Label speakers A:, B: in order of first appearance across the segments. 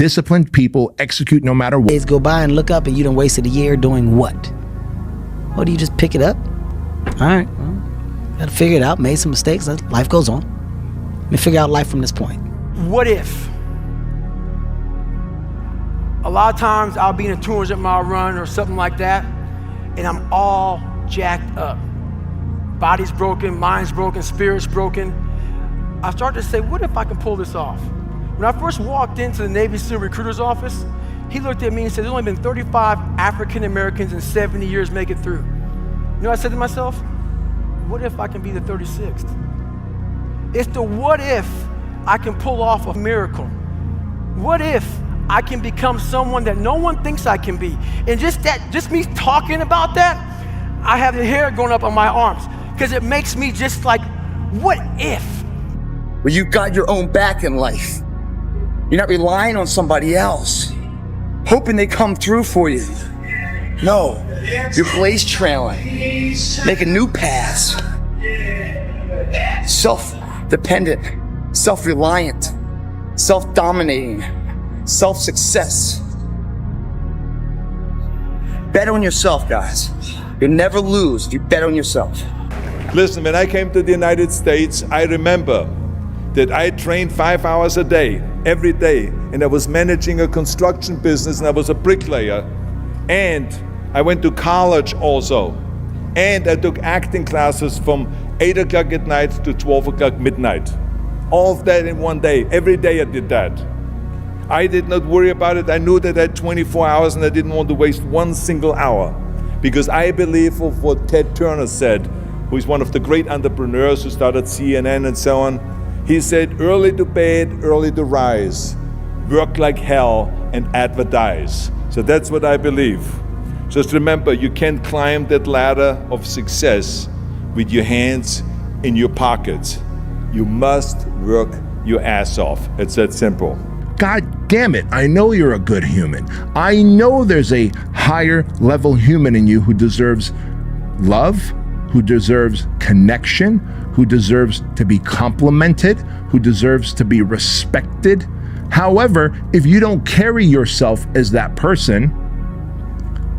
A: disciplined people execute no matter what.
B: Days go by and look up and you done wasted a year doing what? Or do you just pick it up? All right, well, gotta figure it out, made some mistakes, life goes on. Let me figure out life from this point.
C: What if? A lot of times I'll be in a 200-mile run or something like that, and I'm all jacked up. Body's broken, mind's broken, spirit's broken. I started to say, what if I can pull this off? When I first walked into the Navy SEAL recruiter's office, he looked at me and said, there's only been 35 African Americans in 70 years make it through. You know what I said to myself? What if I can be the 36th? It's the what if I can pull off a miracle. What if I can become someone that no one thinks I can be? And just me talking about that, I have the hair going up on my arms because it makes me just like, what if?
D: Well, you got your own back in life. You're not relying on somebody else, hoping they come through for you. No, you're blaze trailing, making new paths. Self-dependent, self-reliant, self-dominating, self-success. Bet on yourself, guys. You'll never lose if you bet on yourself.
E: Listen, when I came to the United States, I remember that I trained 5 hours a day, every day, and I was managing a construction business and I was a bricklayer. And I went to college also. And I took acting classes from 8 o'clock at night to 12 o'clock midnight. All of that in one day. Every day I did that. I did not worry about it. I knew that I had 24 hours and I didn't want to waste one single hour. Because I believe of what Ted Turner said, who is one of the great entrepreneurs who started CNN and so on. He said, early to bed, early to rise, work like hell and advertise. So that's what I believe. Just remember, you can't climb that ladder of success with your hands in your pockets. You must work your ass off. It's that simple.
A: God damn it, I know you're a good human. I know there's a higher level human in you who deserves love, who deserves connection, who deserves to be complimented, who deserves to be respected. However, if you don't carry yourself as that person,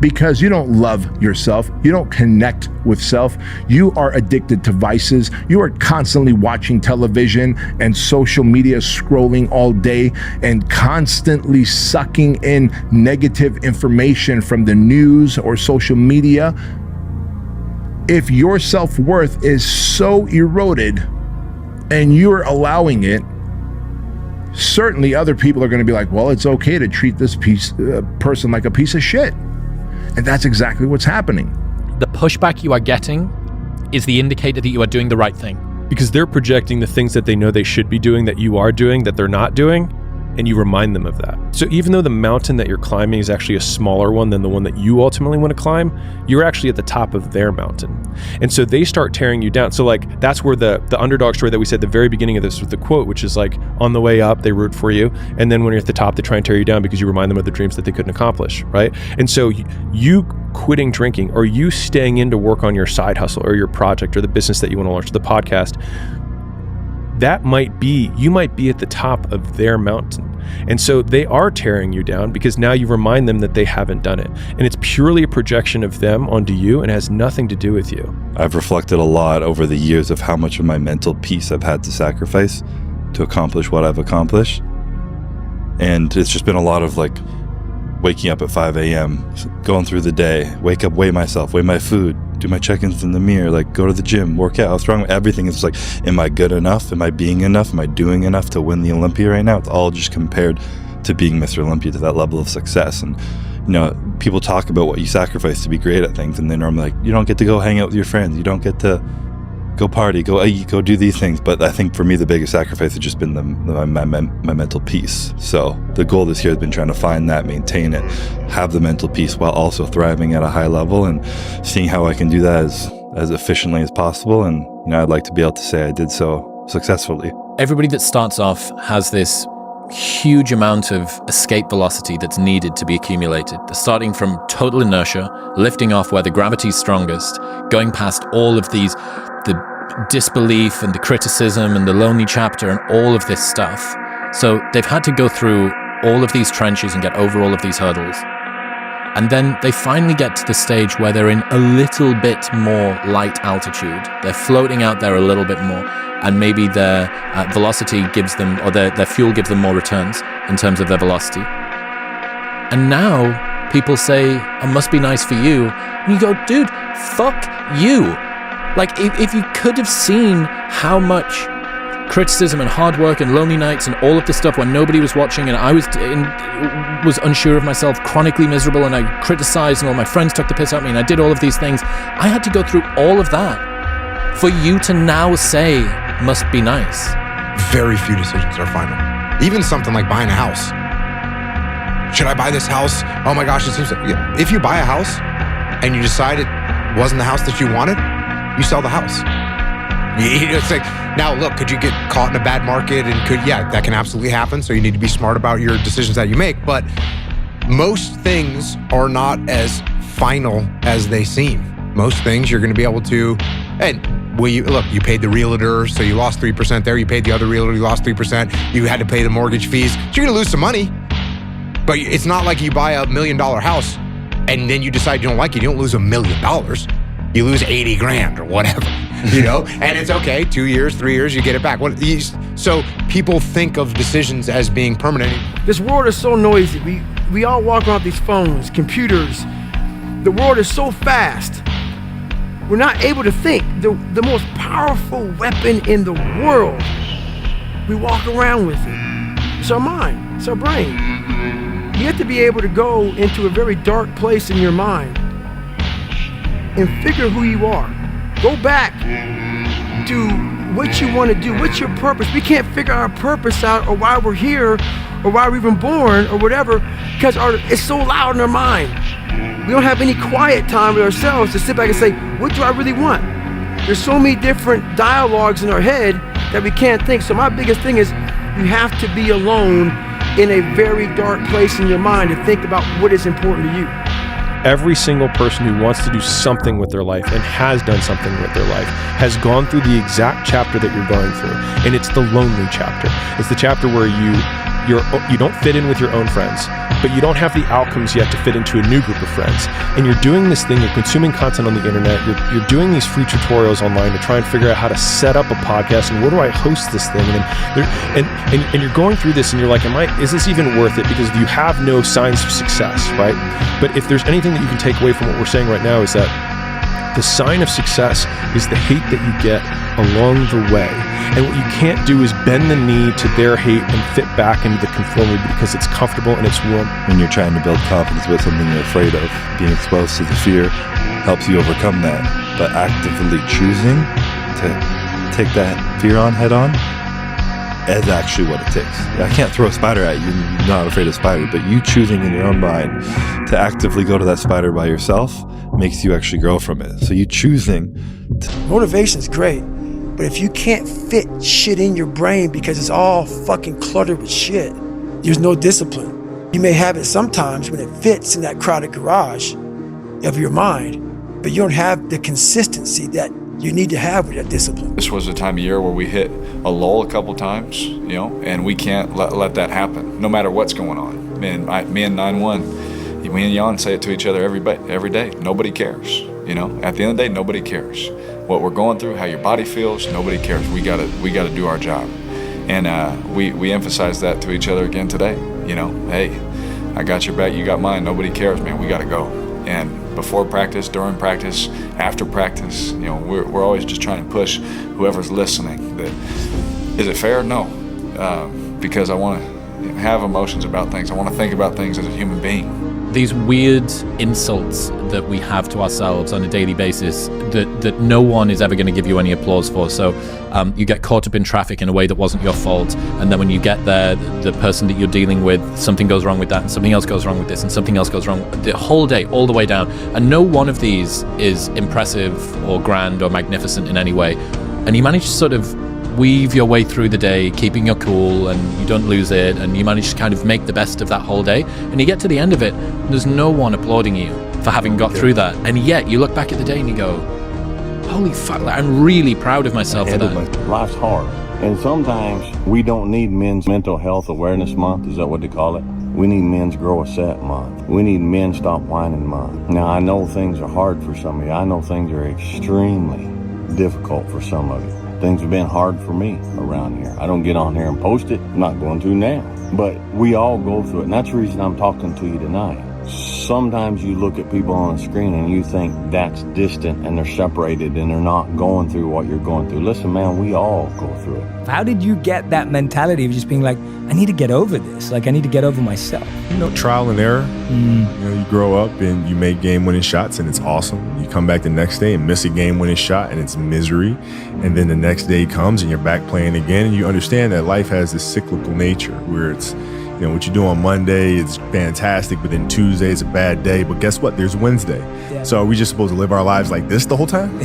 A: because you don't love yourself, you don't connect with self, you are addicted to vices, you are constantly watching television and social media, scrolling all day and constantly sucking in negative information from the news or social media. If your self-worth is so eroded and you're allowing it, certainly other people are going to be like, well, it's okay to treat this person like a piece of shit. And that's exactly what's happening.
F: The pushback you are getting is the indicator that you are doing the right thing.
G: Because they're projecting the things that they know they should be doing that you are doing that they're not doing, and you remind them of that. So even though the mountain that you're climbing is actually a smaller one than the one that you ultimately want to climb, you're actually at the top of their mountain. And so they start tearing you down. So like, that's where the underdog story that we said at the very beginning of this with the quote, which is like, on the way up, they root for you. And then when you're at the top, they try and tear you down because you remind them of the dreams that they couldn't accomplish, right? And so you quitting drinking, or you staying in to work on your side hustle or your project or the business that you want to launch, the podcast, you might be at the top of their mountain. And so they are tearing you down because now you remind them that they haven't done it. And it's purely a projection of them onto you and has nothing to do with you.
H: I've reflected a lot over the years of how much of my mental peace I've had to sacrifice to accomplish what I've accomplished. And it's just been a lot of like waking up at 5 a.m., going through the day, wake up, weigh myself, weigh my food, do my check-ins in the mirror, like go to the gym, work out, what's wrong with everything? It's like, am I good enough? Am I being enough? Am I doing enough to win the Olympia right now? It's all just compared to being Mr. Olympia, to that level of success. And, you know, people talk about what you sacrifice to be great at things, and they're normally like, you don't get to go hang out with your friends. You don't get to go party, go eat, go do these things. But I think for me, the biggest sacrifice has just been my mental peace. So the goal this year has been trying to find that, maintain it, have the mental peace while also thriving at a high level, and seeing how I can do that as efficiently as possible. And, you know, I'd like to be able to say I did so successfully.
I: Everybody that starts off has this huge amount of escape velocity that's needed to be accumulated. They're starting from total inertia, lifting off where the gravity's strongest, going past all of these, the disbelief and the criticism and the lonely chapter and all of this stuff. So they've had to go through all of these trenches and get over all of these hurdles. And then they finally get to the stage where they're in a little bit more light altitude. They're floating out there a little bit more, and maybe their velocity gives them, or their fuel gives them more returns in terms of their velocity. And now people say, it must be nice for you. And you go, dude, fuck you. Like, if you could have seen how much criticism and hard work and lonely nights and all of this stuff when nobody was watching and I was unsure of myself, chronically miserable, and I criticized and all my friends took the piss out of me and I did all of these things. I had to go through all of that for you to now say, must be nice.
J: Very few decisions are final. Even something like buying a house. Should I buy this house? Oh my gosh, it seems like, if you buy a house and you decide it wasn't the house that you wanted, you sell the house. It's like, now look, could you get caught in a bad market? And that can absolutely happen. So you need to be smart about your decisions that you make. But most things are not as final as they seem. Most things you're going to be able to, and you paid the realtor, so you lost 3% there. You paid the other realtor, you lost 3%. You had to pay the mortgage fees. So you're going to lose some money. But it's not like you buy $1 million house and then you decide you don't like it. You don't lose $1 million. You lose 80 grand or whatever, and it's okay. 2 years, 3 years, you get it back. So people think of decisions as being permanent.
C: This world is so noisy. We all walk around these phones, computers. The world is so fast. We're not able to think. The most powerful weapon in the world, we walk around with it. It's our mind, it's our brain. You have to be able to go into a very dark place in your mind and figure who you are. Go back to what you want to do. What's your purpose? We can't figure our purpose out or why we're here or why we're even born or whatever because it's so loud in our mind. We don't have any quiet time with ourselves to sit back and say, what do I really want? There's so many different dialogues in our head that we can't think. So my biggest thing is you have to be alone in a very dark place in your mind to think about what is important to you.
G: Every single person who wants to do something with their life and has done something with their life has gone through the exact chapter that you're going through. And it's the lonely chapter. It's the chapter where you don't fit in with your own friends, but you don't have the outcomes yet to fit into a new group of friends. And you're doing this thing, you're consuming content on the internet, you're doing these free tutorials online to try and figure out how to set up a podcast and where do I host this thing? And you're going through this and you're like, is this even worth it? Because you have no signs of success, right? But if there's anything that you can take away from what we're saying right now is that the sign of success is the hate that you get along the way. And what you can't do is bend the knee to their hate and fit back into the conformity because it's comfortable and it's warm.
H: When you're trying to build confidence with something you're afraid of, being exposed to the fear helps you overcome that. But actively choosing to take that fear on head on is actually what it takes. I can't throw a spider at you, you're not afraid of spiders, but you choosing in your own mind to actively go to that spider by yourself makes you actually grow from it. So you choosing.
C: Motivation's great, but if you can't fit shit in your brain because it's all fucking cluttered with shit, there's no discipline. You may have it sometimes when it fits in that crowded garage of your mind, but you don't have the consistency that you need to have with that discipline.
K: This was a time of year where we hit a lull a couple times, and we can't let that happen, no matter what's going on. Me and 9-1, me and Jan say it to each other every day. Nobody cares, At the end of the day, nobody cares. What we're going through, how your body feels, nobody cares. We gotta do our job, and we emphasize that to each other again today. Hey, I got your back, you got mine. Nobody cares, man. We gotta go. And before practice, during practice, after practice, we're always just trying to push whoever's listening. Is it fair? No, because I want to have emotions about things. I want to think about things as a human being.
I: These weird insults that we have to ourselves on a daily basis that no one is ever going to give you any applause for. So you get caught up in traffic in a way that wasn't your fault, and then when you get there, the person that you're dealing with, something goes wrong with that, and something else goes wrong with this, and something else goes wrong the whole day, all the way down. And no one of these is impressive or grand or magnificent in any way. And you manage to sort of weave your way through the day, keeping your cool, and you don't lose it, and you manage to kind of make the best of that whole day. And you get to the end of it, and there's no one applauding you for having got through that. And yet you look back at the day and you go, holy fuck, I'm really proud of myself for that.
L: Life's hard. And sometimes we don't need Men's Mental Health Awareness Month. Is that what they call it? We need Men's Grow a Set Month. We need Men Stop Whining Month. Now, I know things are hard for some of you. I know things are extremely difficult for some of you. Things have been hard for me around here. I don't get on here and post it. I'm not going to now. But we all go through it, and that's the reason I'm talking to you tonight. Sometimes you look at people on the screen and you think that's distant and they're separated and they're not going through what you're going through. Listen, man, we all go through it.
M: How did you get that mentality of just being like, I need to get over this. Like, I need to get over myself.
N: You know, trial and error. You know, you grow up and you make game-winning shots and it's awesome. You come back the next day and miss a game-winning shot and it's misery. And then the next day comes and you're back playing again, and you understand that life has this cyclical nature where it's, you know, what you do on Monday is fantastic, but then Tuesday is a bad day. But guess what? There's Wednesday. Yeah. So are we just supposed to live our lives like this the whole time?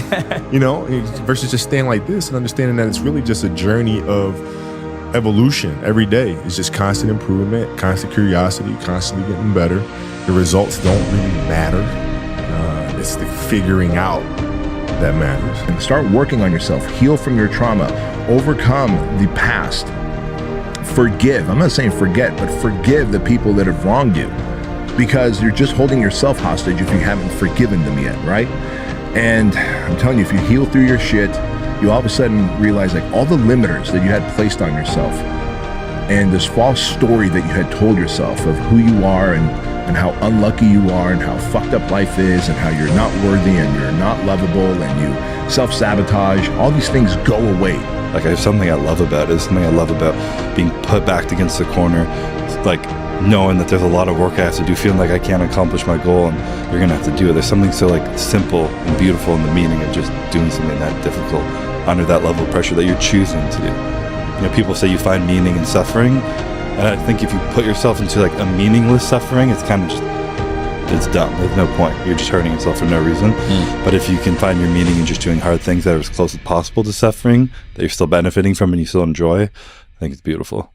N: You know, versus just staying like this and understanding that it's really just a journey of evolution every day. It's just constant improvement, constant curiosity, constantly getting better. The results don't really matter. It's the figuring out that matters.
A: And start working on yourself. Heal from your trauma. Overcome the past. Forgive. I'm not saying forget, but forgive the people that have wronged you, because you're just holding yourself hostage if you haven't forgiven them yet, right? And I'm telling you, if you heal through your shit, you all of a sudden realize like all the limiters that you had placed on yourself and this false story that you had told yourself of who you are and how unlucky you are and how fucked up life is and how you're not worthy and you're not lovable and you self-sabotage, all these things go away.
H: Like, there's something I love about it. It's something I love about being put back against the corner. It's like knowing that there's a lot of work I have to do, feeling like I can't accomplish my goal and you're gonna have to do it. There's something so like simple and beautiful in the meaning of just doing something that difficult under that level of pressure that you're choosing to do. You know, people say you find meaning in suffering, and I think if you put yourself into like a meaningless suffering, it's kind of just, it's dumb. There's no point. You're just hurting yourself for no reason. But if you can find your meaning in just doing hard things that are as close as possible to suffering, that you're still benefiting from and you still enjoy, I think it's beautiful.